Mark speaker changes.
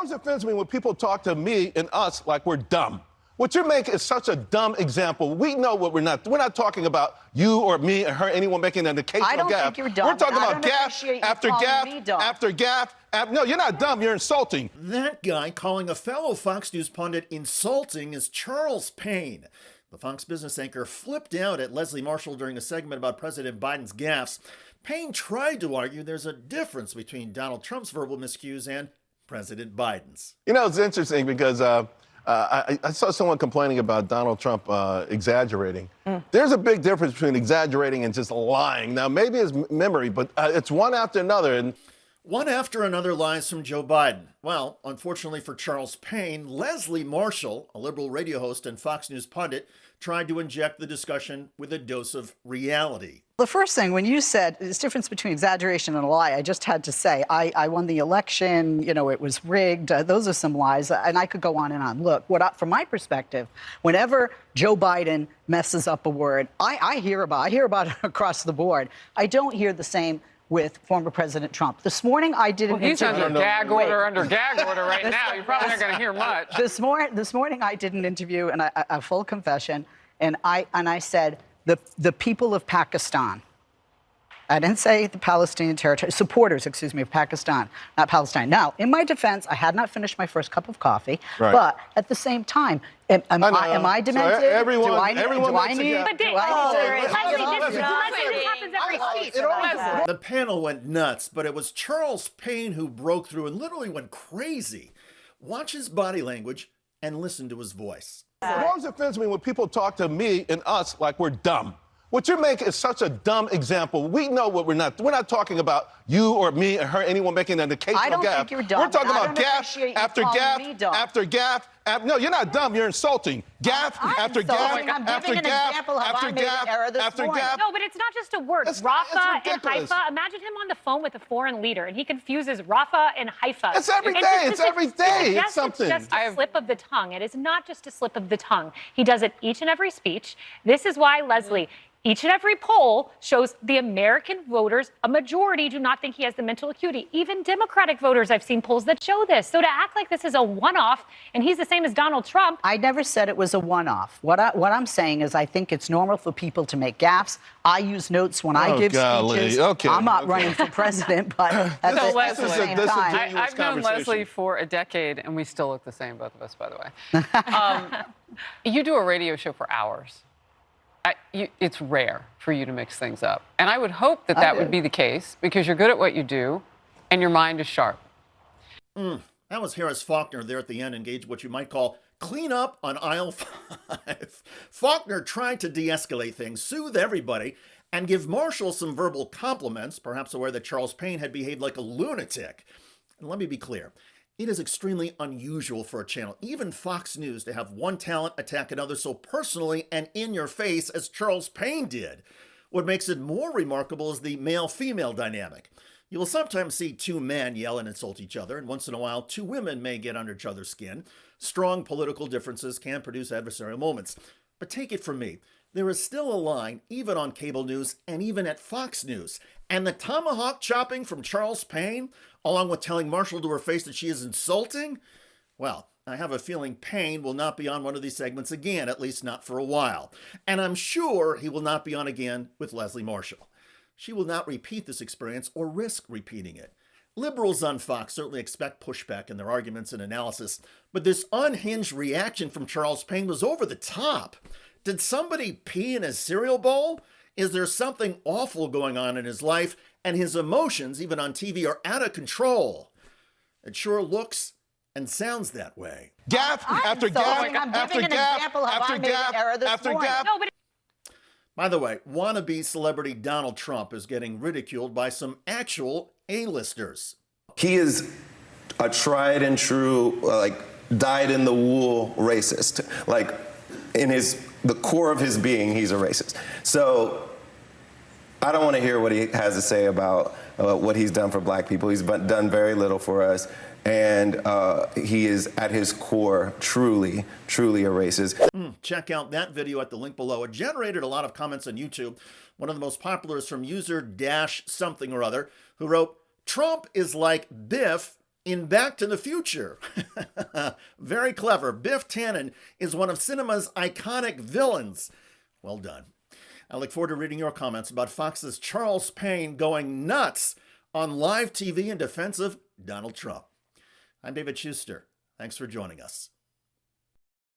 Speaker 1: always offends me when people talk to me and us like we're dumb. What you make is such a dumb example. We know what we're not. We're not talking about you or me or her, anyone making an occasional gaffe.
Speaker 2: I don't think you're dumb.
Speaker 1: We're talking about gaffe after gaffe. No, you're not dumb. You're insulting.
Speaker 3: That guy calling a fellow Fox News pundit insulting is Charles Payne. The Fox business anchor flipped out at Leslie Marshall during a segment about President Biden's gaffes. Payne tried to argue there's a difference between Donald Trump's verbal miscues and President Biden's.
Speaker 1: You know, it's interesting because I saw someone complaining about Donald Trump exaggerating. There's a big difference between exaggerating and just lying. Now, maybe it's memory, but it's one after another. And
Speaker 3: one after another lies from Joe Biden. Well, unfortunately for Charles Payne, Leslie Marshall, a liberal radio host and Fox News pundit, tried to inject the discussion with a dose of reality.
Speaker 2: The first thing, when you said there's a difference between exaggeration and a lie, I just had to say, I won the election, you know, it was rigged. Those are some lies, and I could go on and on. Look, from my perspective, whenever Joe Biden messes up a word, I hear about it across the board. I don't hear the same with former President Trump. This morning, I did an interview.
Speaker 4: He's under gag order right now. You're probably not going to hear much.
Speaker 2: This morning, I did an interview, and a full confession, and I said, the people of Pakistan. I didn't say the Palestinian territory, supporters, excuse me, of Pakistan, not Palestine. Now, in my defense, I had not finished my first cup of coffee,
Speaker 1: right.
Speaker 2: But at the the time, am I demented?
Speaker 1: So everyone
Speaker 2: do I need to?
Speaker 5: Leslie, this happens every speech.
Speaker 3: The panel went nuts, but it was Charles Payne who broke through and literally went crazy. Watch his body language and listen to his voice.
Speaker 1: It always offends me when people talk to me and us like we're dumb. What you make is such a dumb example. We know what we're not. We're not talking about you or me or her, anyone making an occasional gaffe.
Speaker 2: I don't think you're dumb.
Speaker 1: We're talking about gaffe after gaffe. No, you're not dumb. You're insulting. Gaffe after gaffe after gaffe after gaffe after gaffe.
Speaker 5: No, but it's not just a word. Rafah and Haifa. Imagine him on the phone with a foreign leader, and he confuses Rafah and Haifa.
Speaker 1: It's every day. It's every day. It's something.
Speaker 5: It's just a slip of the tongue. It is not just a slip of the tongue. He does it each and every speech. This is why, Leslie, each and every poll shows the American voters, a majority do not think he has the mental acuity. Even Democratic voters, I've seen polls that show this. So to act like this is a one-off and he's the same as Donald Trump.
Speaker 2: I never said it was a one-off. What I'm saying is I think it's normal for people to make gaffes. I use notes when I give speeches.
Speaker 1: Okay,
Speaker 2: I'm not running for president, but at the same time.
Speaker 4: I've known Leslie for a decade, and we still look the same, both of us, by the way. You do a radio show for hours. It's rare for you to mix things up. And I would hope that would be the case because you're good at what you do and your mind is sharp.
Speaker 3: That was Harris Faulkner there at the end, engaged what you might call clean up on aisle 5. Faulkner tried to de-escalate things, soothe everybody, and give Marshall some verbal compliments, perhaps aware that Charles Payne had behaved like a lunatic. And let me be clear. It is extremely unusual for a channel, even Fox News, to have one talent attack another so personally and in your face as Charles Payne did. What makes it more remarkable is the male-female dynamic. You will sometimes see two men yell and insult each other, and once in a while, two women may get under each other's skin. Strong political differences can produce adversarial moments. But take it from me, there is still a line, even on cable news and even at Fox News. And the tomahawk chopping from Charles Payne, along with telling Marshall to her face that she is insulting? Well, I have a feeling Payne will not be on one of these segments again, at least not for a while. And I'm sure he will not be on again with Leslie Marshall. She will not repeat this experience or risk repeating it. Liberals on Fox certainly expect pushback in their arguments and analysis, but this unhinged reaction from Charles Payne was over the top. Did somebody pee in his cereal bowl? Is there something awful going on in his life, and his emotions, even on TV, are out of control? It sure looks and sounds that way.
Speaker 1: Gaffe after gaffe after gaffe after gaffe after gaffe.
Speaker 5: No, but
Speaker 3: By the way, wannabe celebrity Donald Trump is getting ridiculed by some actual A-listers.
Speaker 6: He is a tried and true, dyed-in-the-wool racist. Like, in the core of his being, he's a racist. So I don't want to hear what he has to say about what he's done for black people. He's done very little for us. And he is, at his core, truly, truly a racist.
Speaker 3: Check out that video at the link below. It generated a lot of comments on YouTube. One of the most popular is from user dash something or other, who wrote, "Trump is like Biff in Back to the Future. Very clever. Biff Tannen is one of cinema's iconic villains. Well done. I look forward to reading your comments about Fox's Charles Payne going nuts on live TV in defense of Donald Trump. I'm David Shuster. Thanks for joining us.